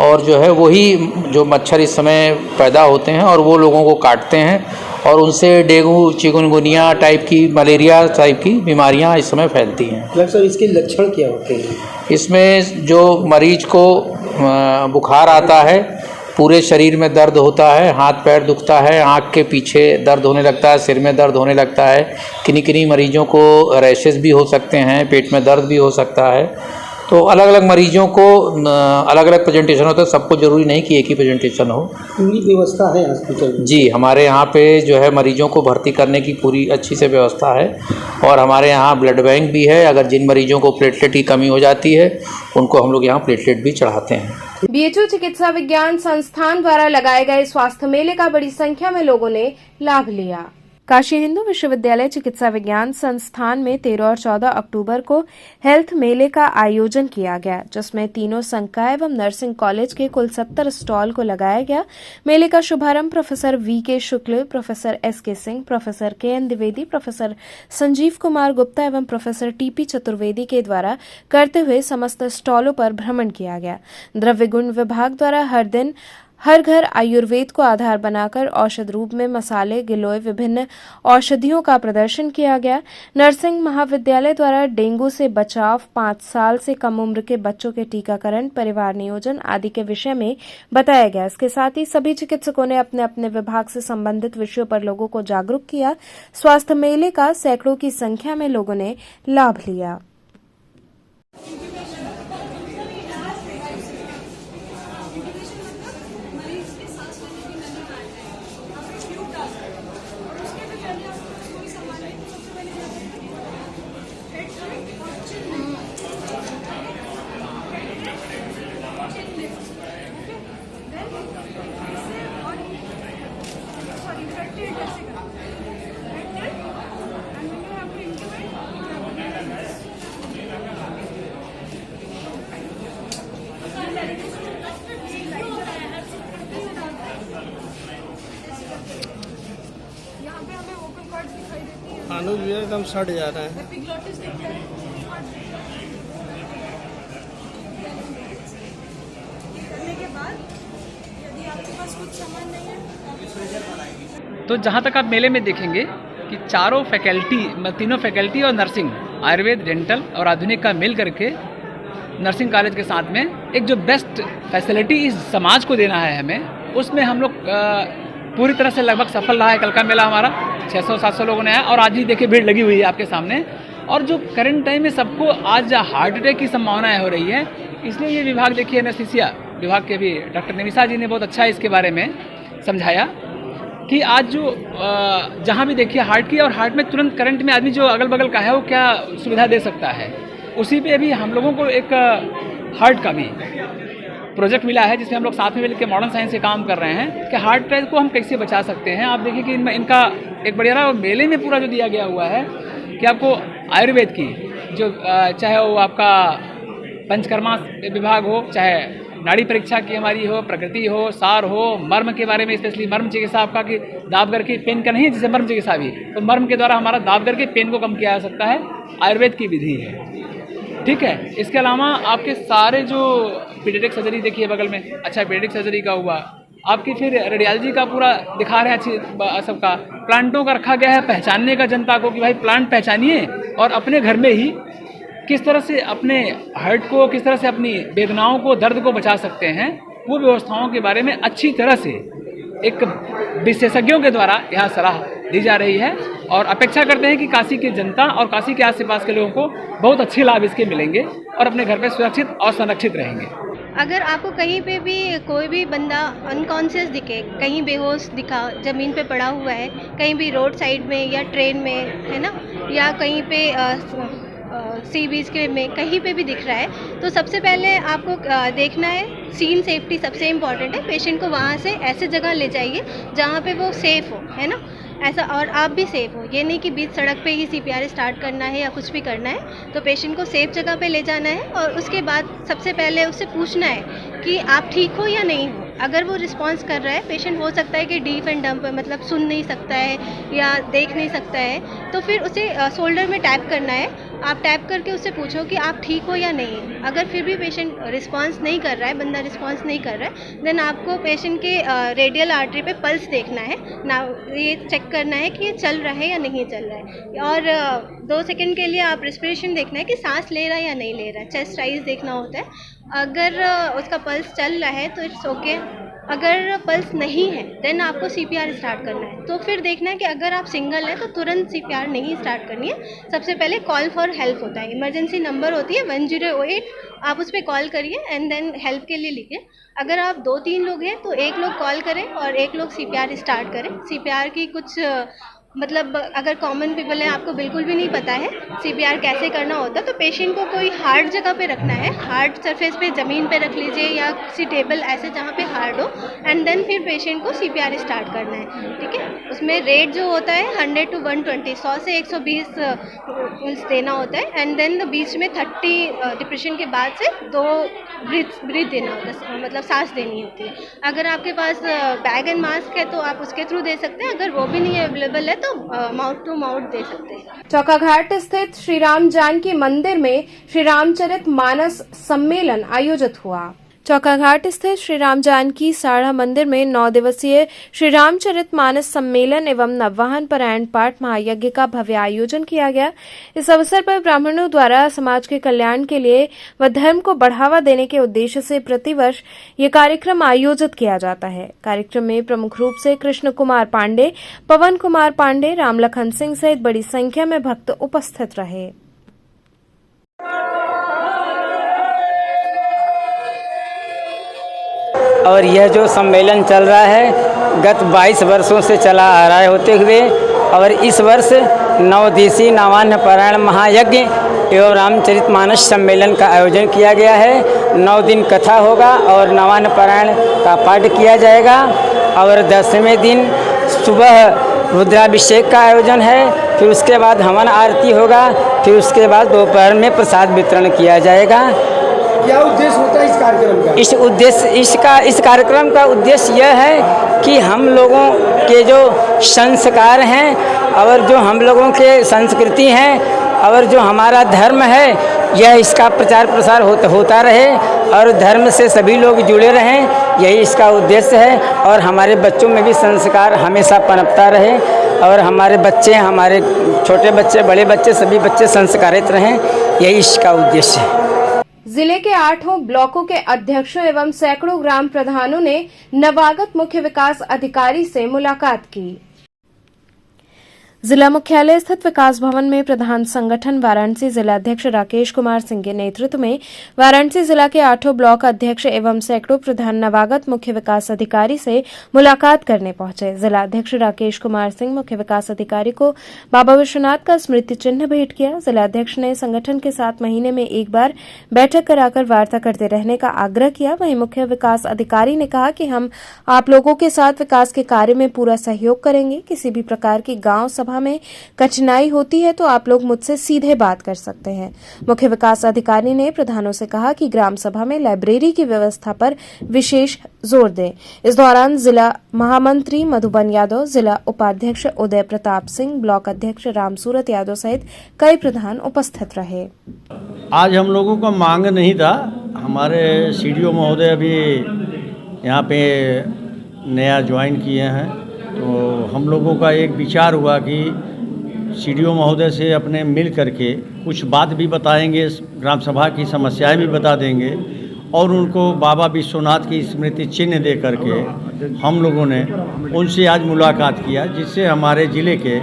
और जो है वही जो मच्छर इस समय पैदा होते हैं और वो लोगों को काटते हैं और उनसे डेंगू, चिकनगुनिया टाइप की, मलेरिया टाइप की बीमारियां इस समय फैलती हैं। डॉक्टर साहब, इसके लक्षण क्या होते हैं? इसमें जो मरीज को बुखार आता है, पूरे शरीर में दर्द होता है, हाथ पैर दुखता है, आँख के पीछे दर्द होने लगता है, सिर में दर्द होने लगता है, किन्हीं मरीजों को रैशेस भी हो सकते हैं, पेट में दर्द भी हो सकता है। तो अलग अलग मरीजों को अलग अलग प्रेजेंटेशन होता है, सबको ज़रूरी नहीं कि एक ही प्रेजेंटेशन हो। पूरी व्यवस्था है हॉस्पिटल में? जी, हमारे यहाँ पे जो है मरीजों को भर्ती करने की पूरी अच्छी से व्यवस्था है और हमारे यहाँ ब्लड बैंक भी है। अगर जिन मरीजों को प्लेटलेट की कमी हो जाती है उनको हम लोग यहाँ प्लेटलेट भी चढ़ाते हैं। BHU चिकित्सा विज्ञान संस्थान द्वारा लगाए गए स्वास्थ्य मेले का बड़ी संख्या में लोगों ने लाभ लिया। काशी हिंदू विश्वविद्यालय चिकित्सा विज्ञान संस्थान में 13 और 14 अक्टूबर को हेल्थ मेले का आयोजन किया गया, जिसमें तीनों संकाय एवं नर्सिंग कॉलेज के कुल 70 स्टॉल को लगाया गया। मेले का शुभारंभ professor VK Shukla, professor SK Singh, professor KN Dwivedi, professor Sanjeev Kumar Gupta एवं प्रोफेसर TP चतुर्वेदी के द्वारा करते हुए समस्त स्टॉलों पर भ्रमण किया गया। द्रव्य गुण विभाग द्वारा हर दिन हर घर आयुर्वेद को आधार बनाकर औषध रूप में मसाले, गिलोय, विभिन्न औषधियों का प्रदर्शन किया गया। नर्सिंग महाविद्यालय द्वारा डेंगू से बचाव, 5 साल से कम उम्र के बच्चों के टीकाकरण, परिवार नियोजन आदि के विषय में बताया गया। इसके साथ ही सभी चिकित्सकों ने अपने अपने विभाग से संबंधित विषयों पर लोगों को जागरूक किया। स्वास्थ्य मेले का सैकड़ों की संख्या में लोगों ने लाभ लिया। अनुज भी एकदम सड़ जा रहा है। तो जहाँ तक आप मेले में देखेंगे कि चारों फैकल्टी, तीनों फैकल्टी और नर्सिंग, आयुर्वेद, डेंटल और आधुनिक का मिल करके नर्सिंग कॉलेज के साथ में एक जो बेस्ट फैसिलिटी इस समाज को देना है हमें, उसमें हम लोग पूरी तरह से लगभग सफल रहा है। कल का मेला हमारा 600-700 लोगों ने आया और आज ही देखिए भीड़ लगी हुई है आपके सामने। और जो करंट टाइम में सबको आज हार्ट अटैक की संभावनाएं हो रही है, इसलिए ये विभाग देखिए एनेस्थीसिया विभाग के भी डॉक्टर निमिषा जी ने बहुत अच्छा इसके बारे में समझाया कि आज जो जहाँ भी देखिए हार्ट की और हार्ट में तुरंत करंट में आदमी जो अगल बगल का है वो क्या सुविधा दे सकता है, उसी पे अभी हम लोगों को एक हार्ट का भी प्रोजेक्ट मिला है जिसमें हम लोग साथ में मिलकर मॉडर्न साइंस से काम कर रहे हैं कि हार्ट अटैक को हम कैसे बचा सकते हैं। आप देखिए कि इनका एक बढ़िया मेले में पूरा जो दिया गया हुआ है कि आपको आयुर्वेद की जो चाहे वो आपका पंचकर्मा विभाग हो, चाहे नाड़ी परीक्षा की हमारी हो, प्रकृति हो, सार हो, मर्म के बारे में स्पेशली मर्म चिकित्सा आपका कि दाब करके पेन का नहीं है, जैसे मर्म चिकित्सा भी, तो मर्म के द्वारा हमारा दाब करके पेन को कम किया जा सकता है, आयुर्वेद की विधि है। ठीक है, इसके अलावा आपके सारे जो पीडियाट्रिक सर्जरी देखिए बगल में, अच्छा पीडियाट्रिक सर्जरी का हुआ, आपकी फिर रेडियोलॉजी का पूरा दिखा रहे हैं अच्छी सबका, प्लांटों का रखा गया है पहचानने का जनता को कि भाई प्लांट पहचानिए और अपने घर में ही किस तरह से अपने हार्ट को, किस तरह से अपनी वेदनाओं को, दर्द को बचा सकते हैं, वो व्यवस्थाओं के बारे में अच्छी तरह से एक विशेषज्ञों के द्वारा यहाँ सलाह दी जा रही है और अपेक्षा करते हैं कि काशी की जनता और काशी के आसपास के लोगों को बहुत अच्छे लाभ इसके मिलेंगे और अपने घर पर सुरक्षित और संरक्षित रहेंगे। अगर आपको कहीं पे भी कोई भी बंदा अनकॉन्शियस दिखे, कहीं बेहोश दिखा, ज़मीन पे पड़ा हुआ है, कहीं भी रोड साइड में या ट्रेन में, है ना, या कहीं पे सी बीच के में कहीं पे भी दिख रहा है, तो सबसे पहले आपको देखना है, सीन सेफ्टी सबसे इम्पॉर्टेंट है। पेशेंट को वहाँ से ऐसे जगह ले जाइए जहाँ पे वो सेफ़ हो, है ना, ऐसा, और आप भी सेफ़ हो। ये नहीं कि बीच सड़क पे ही CPR स्टार्ट करना है या कुछ भी करना है, तो पेशेंट को सेफ़ जगह पे ले जाना है और उसके बाद सबसे पहले उससे पूछना है कि आप ठीक हो या नहीं हो। अगर वो रिस्पांस कर रहा है, पेशेंट हो सकता है कि डीफ एंड डम्प, मतलब सुन नहीं सकता है या देख नहीं सकता है, तो फिर उसे शोल्डर में टैप करना है। आप टैप करके उससे पूछो कि आप ठीक हो या नहीं। अगर फिर भी पेशेंट रिस्पांस नहीं कर रहा है, बंदा रिस्पांस नहीं कर रहा है, देन आपको पेशेंट के रेडियल आर्टरी पे पल्स देखना है ना, ये चेक करना है कि ये चल रहा है या नहीं चल रहा है, और 2 सेकंड के लिए आप रेस्पिरेशन देखना है कि सांस ले रहा है या नहीं ले रहा है, चेस्ट राइज देखना होता है। अगर उसका पल्स चल रहा है तो इट्स ओके, अगर पल्स नहीं है देन आपको CPR स्टार्ट करना है। तो फिर देखना है कि अगर आप सिंगल हैं तो तुरंत CPR नहीं स्टार्ट करनी है, सबसे पहले कॉल फॉर हेल्प होता है, इमरजेंसी नंबर होती है 1008, आप उस पर कॉल करिए एंड देन हेल्प के लिए लिखिए। अगर आप 2-3 लोग हैं तो एक लोग कॉल करें और एक लोग CPR स्टार्ट करें। CPR की कुछ मतलब अगर कॉमन पीपल है, आपको बिल्कुल भी नहीं पता है CPR कैसे करना होता है, तो पेशेंट को कोई हार्ड जगह पे रखना है, हार्ड सरफेस पे, ज़मीन पे रख लीजिए या किसी टेबल ऐसे जहाँ पे हार्ड हो, एंड देन फिर पेशेंट को CPR स्टार्ट करना है। ठीक है, उसमें रेट जो होता है 100 to 120, 100 से 120 पल्स देना होता है, एंड देन बीच में 30 डिप्रेशन के बाद से 2 ब्रीथ देना होता है, मतलब सांस देनी होती है। अगर आपके पास बैग एंड मास्क है तो आप उसके थ्रू दे सकते हैं, अगर वो भी नहीं अवेलेबल है तो माउथ टू माउथ दे सकते हैं। चौकाघाट स्थित श्री राम जानकी मंदिर में श्री रामचरित मानस सम्मेलन आयोजित हुआ। चौकाघाट स्थित श्री राम जानकी साढ़ा मंदिर में 9 दिवसीय श्री रामचरित मानस सम्मेलन एवं नववाहन पारायण पाठ महायज्ञ का भव्य आयोजन किया गया। इस अवसर पर ब्राह्मणों द्वारा समाज के कल्याण के लिए व धर्म को बढ़ावा देने के उद्देश्य से प्रतिवर्ष ये कार्यक्रम आयोजित किया जाता है। कार्यक्रम में प्रमुख रूप से कृष्ण कुमार पांडे, पवन कुमार पांडे, रामलखन सिंह सहित बड़ी संख्या में भक्त उपस्थित रहे। और यह जो सम्मेलन चल रहा है गत 22 वर्षों से चला आ रहा है होते हुए, और इस वर्ष 9 दिवसीय नवान्न पारायण महायज्ञ एवं रामचरितमानस सम्मेलन का आयोजन किया गया है। 9 दिन कथा होगा और नवान्न पारायण का पाठ किया जाएगा, और 10वें दिन सुबह रुद्राभिषेक का आयोजन है, फिर उसके बाद हवन आरती होगा, फिर उसके बाद दोपहर में प्रसाद वितरण किया जाएगा। क्या उद्देश्य होता है इस कार्यक्रम का? इस कार्यक्रम का उद्देश्य यह है कि हम लोगों के जो संस्कार हैं और जो हम लोगों के संस्कृति हैं और जो हमारा धर्म है, यह इसका प्रचार प्रसार होता रहे और धर्म से सभी लोग जुड़े रहें, यही इसका उद्देश्य है। और हमारे बच्चों में भी संस्कार हमेशा पनपता रहे और हमारे बच्चे, हमारे छोटे बच्चे, बड़े बच्चे, सभी बच्चे संस्कारित रहें, यही इसका उद्देश्य है। जिले के 8 ब्लॉकों के अध्यक्षों एवं सैकड़ों ग्राम प्रधानों ने नवागत मुख्य विकास अधिकारी से मुलाकात की। जिला मुख्यालय स्थित विकास भवन में प्रधान संगठन वाराणसी जिलाध्यक्ष राकेश कुमार सिंह के नेतृत्व में वाराणसी जिला के 8 ब्लॉक अध्यक्ष एवं सैकड़ों प्रधान नवागत मुख्य विकास अधिकारी से मुलाकात करने पहुंचे। जिलाध्यक्ष राकेश कुमार सिंह मुख्य विकास अधिकारी को बाबा विश्वनाथ का स्मृति चिन्ह भेंट किया। जिलाध्यक्ष ने संगठन के साथ महीने में एक बार बैठक कराकर वार्ता करते रहने का आग्रह किया। वहीं मुख्य विकास अधिकारी ने कहा कि हम आप लोगों के साथ विकास के कार्य में पूरा सहयोग करेंगे। किसी भी प्रकार की गांव सभा सभा में कठिनाई होती है तो आप लोग मुझसे सीधे बात कर सकते हैं। मुख्य विकास अधिकारी ने प्रधानों से कहा कि ग्राम सभा में लाइब्रेरी की व्यवस्था पर विशेष जोर दें। इस दौरान जिला महामंत्री मधुबन यादव, जिला उपाध्यक्ष उदय प्रताप सिंह, ब्लॉक अध्यक्ष रामसूरत यादव सहित कई प्रधान उपस्थित रहे। आज हम लोगों को मांग नहीं था, हमारे सीडीओ महोदय अभी यहाँ पे नया ज्वाइन किए हैं, तो हम लोगों का एक विचार हुआ कि सीडीओ महोदय से अपने मिल करके कुछ बात भी बताएंगे, ग्राम सभा की समस्याएं भी बता देंगे और उनको बाबा विश्वनाथ की स्मृति चिन्ह दे करके हम लोगों ने उनसे आज मुलाकात किया, जिससे हमारे ज़िले के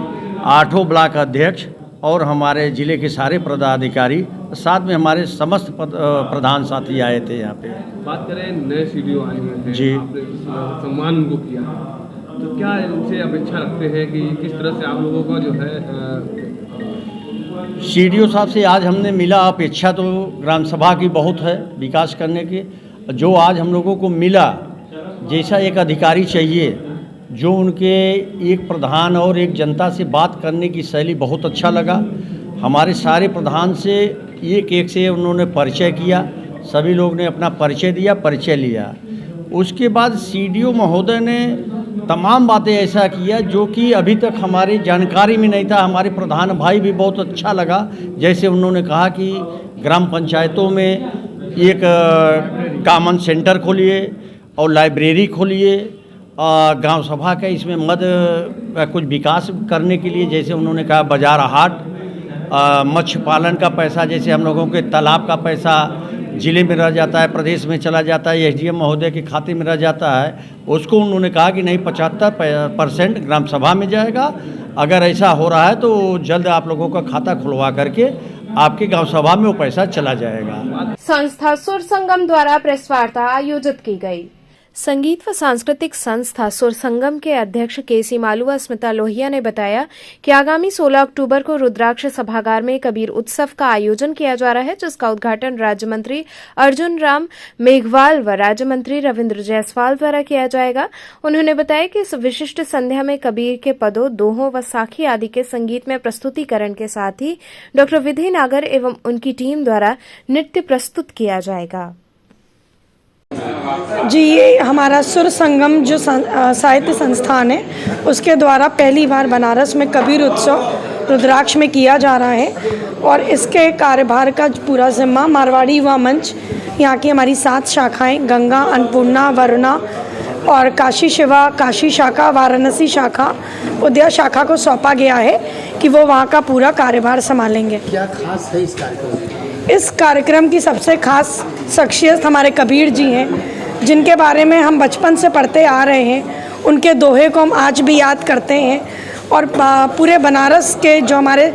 8 ब्लॉक अध्यक्ष और हमारे ज़िले के सारे पदाधिकारी, साथ में हमारे समस्त प्रधान साथी आए थे यहाँ पे। बात करें नए सीडीओ आए हुए थे, जी, आपने सम्मान उनको किया, तो क्या इनसे अपेक्षा रखते हैं कि किस तरह से आप लोगों का जो है? सीडीओ साहब से आज हमने मिला, अपेक्षा तो ग्राम सभा की बहुत है विकास करने की, जो आज हम लोगों को मिला जैसा एक अधिकारी चाहिए, जो उनके एक प्रधान और एक जनता से बात करने की शैली बहुत अच्छा लगा। हमारे सारे प्रधान से एक से उन्होंने परिचय किया, सभी लोग ने अपना परिचय दिया, परिचय लिया। उसके बाद सीडीओ महोदय ने तमाम बातें ऐसा किया जो कि अभी तक हमारी जानकारी में नहीं था। हमारे प्रधान भाई भी बहुत अच्छा लगा, जैसे उन्होंने कहा कि ग्राम पंचायतों में एक कॉमन सेंटर खोलिए और लाइब्रेरी खोलिए, गांव सभा का इसमें कुछ विकास करने के लिए, जैसे उन्होंने कहा बाजार हाट, मत्स्य पालन का पैसा, जैसे हम लोगों के तालाब का पैसा ज़िले में रह जाता है, प्रदेश में चला जाता है, एसडीएम महोदय के खाते में रह जाता है, उसको उन्होंने कहा कि नहीं 75% ग्राम सभा में जाएगा। अगर ऐसा हो रहा है तो जल्द आप लोगों का खाता खुलवा करके आपके गांव सभा में वो पैसा चला जाएगा। संस्था सुर संगम द्वारा प्रेस वार्ता आयोजित की गई। संगीत व सांस्कृतिक संस्था सुर संगम के अध्यक्ष केसी मालुआ स्मिता लोहिया ने बताया कि आगामी 16 अक्टूबर को रुद्राक्ष सभागार में कबीर उत्सव का आयोजन किया जा रहा है, जिसका उद्घाटन राज्य मंत्री अर्जुन राम मेघवाल व राज्य मंत्री रविंद्र जायसवाल द्वारा किया जाएगा। उन्होंने बताया कि इस विशिष्ट संध्या में कबीर के पदों, दोहों व साखी आदि के संगीत में प्रस्तुतिकरण के साथ ही डॉ विधि नागर एवं उनकी टीम द्वारा नृत्य प्रस्तुत किया जाएगा। जी, ये हमारा सुर संगम जो साहित्य संस्थान है उसके द्वारा पहली बार बनारस में कबीर उत्सव रुद्राक्ष में किया जा रहा है और इसके कार्यभार का पूरा जिम्मा मारवाड़ी युवा मंच, यहाँ की हमारी 7 शाखाएं गंगा, अन्नपूर्णा, वरुणा और काशी शिवा, काशी शाखा, वाराणसी शाखा, उदया शाखा को सौंपा गया है कि वो वहाँ का पूरा कार्यभार संभालेंगे। क्या खास है इस कार्यक्रम में? इस कार्यक्रम की सबसे खास शख्सियत हमारे कबीर जी हैं, जिनके बारे में हम बचपन से पढ़ते आ रहे हैं। उनके दोहे को हम आज भी याद करते हैं और पूरे बनारस के जो हमारे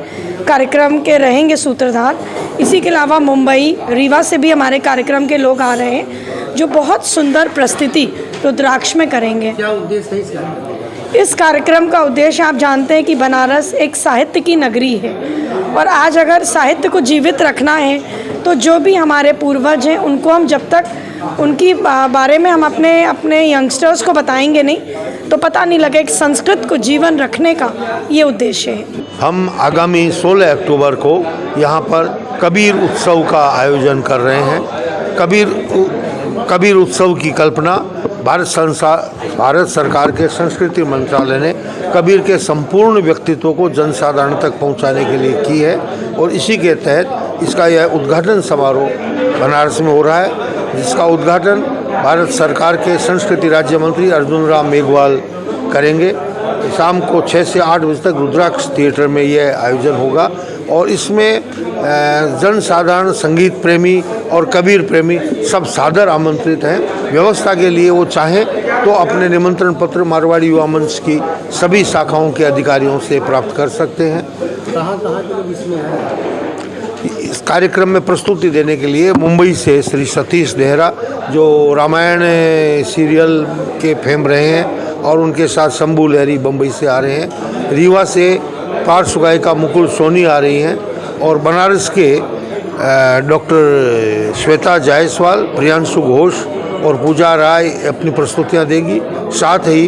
कार्यक्रम के रहेंगे सूत्रधार, इसी के अलावा मुंबई, रीवा से भी हमारे कार्यक्रम के लोग आ रहे हैं जो बहुत सुंदर प्रस्तुति रुद्राक्ष में करेंगे। क्या उद्देश्य है इस कार्यक्रम? इस कार्यक्रम का उद्देश्य आप जानते हैं कि बनारस एक साहित्य की नगरी है और आज अगर साहित्य को जीवित रखना है तो जो भी हमारे पूर्वज हैं उनको हम जब तक उनकी बारे में हम अपने यंगस्टर्स को बताएंगे नहीं तो पता नहीं लगेगा। संस्कृत को जीवन रखने का ये उद्देश्य है। हम आगामी 16 अक्टूबर को यहाँ पर कबीर उत्सव का आयोजन कर रहे हैं। कबीर उत्सव की कल्पना भारत सरकार के संस्कृति मंत्रालय ने कबीर के संपूर्ण व्यक्तित्व को जनसाधारण तक पहुंचाने के लिए की है और इसी के तहत इसका यह उद्घाटन समारोह बनारस में हो रहा है, जिसका उद्घाटन भारत सरकार के संस्कृति राज्य मंत्री अर्जुन राम मेघवाल करेंगे। शाम को 6 से 8 बजे तक रुद्राक्ष थिएटर में यह आयोजन होगा और इसमें जनसाधारण, संगीत प्रेमी और कबीर प्रेमी सब सादर आमंत्रित हैं। व्यवस्था के लिए वो चाहें तो अपने निमंत्रण पत्र मारवाड़ी युवा मंच की सभी शाखाओं के अधिकारियों से प्राप्त कर सकते हैं। कहाँ के लोग इसमें हैं? इस कार्यक्रम में प्रस्तुति देने के लिए मुंबई से श्री सतीश देहरा, जो रामायण सीरियल के फेम रहे हैं, और उनके साथ शंभू लहरी बम्बई से आ रहे हैं। रीवा से पार्श्व गायिका मुकुल सोनी आ रही हैं और बनारस के डॉक्टर श्वेता जायसवाल, प्रियांशु घोष और पूजा राय अपनी प्रस्तुतियां देगी। साथ ही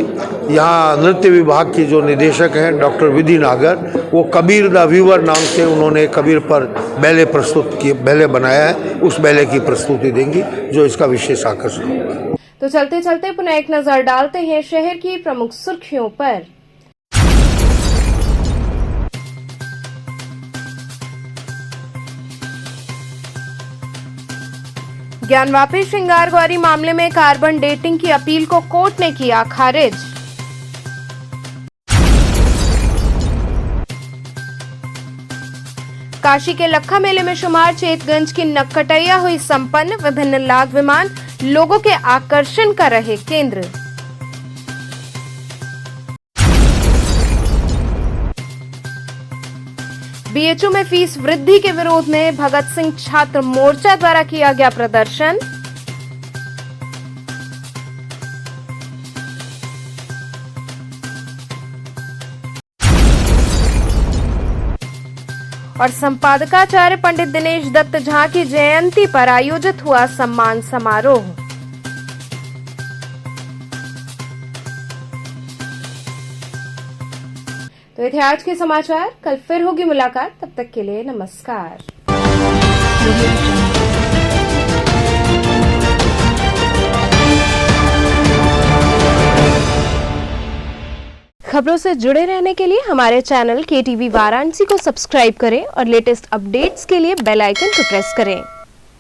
यहाँ नृत्य विभाग की जो निदेशक हैं डॉक्टर विधि नागर, वो कबीर द व्यूअर नाम से उन्होंने कबीर पर बैले प्रस्तुत किए, बैले बनाया है, उस बैले की प्रस्तुति देंगी जो इसका विशेष आकर्षण होगा। तो चलते चलते पुनः एक नजर डालते हैं शहर की प्रमुख सुर्खियों पर। ज्ञानवापी श्रृंगार गौरी मामले में कार्बन डेटिंग की अपील को कोर्ट ने किया खारिज। काशी के लखा मेले में शुमार चेतगंज की नक्कटैया हुई संपन्न, विभिन्न लाख विमान लोगों के आकर्षण का रहे केंद्र। बीएचयू में फीस वृद्धि के विरोध में भगत सिंह छात्र मोर्चा द्वारा किया गया प्रदर्शन। और संपादकाचार्य पंडित दिनेश दत्त झा की जयंती पर आयोजित हुआ सम्मान समारोह। तो ये थे आज के समाचार, कल फिर होगी मुलाकात, तब तक के लिए नमस्कार। खबरों से जुड़े रहने के लिए हमारे चैनल KTV वाराणसी को सब्सक्राइब करें और लेटेस्ट अपडेट्स के लिए बेल आइकन को प्रेस करें।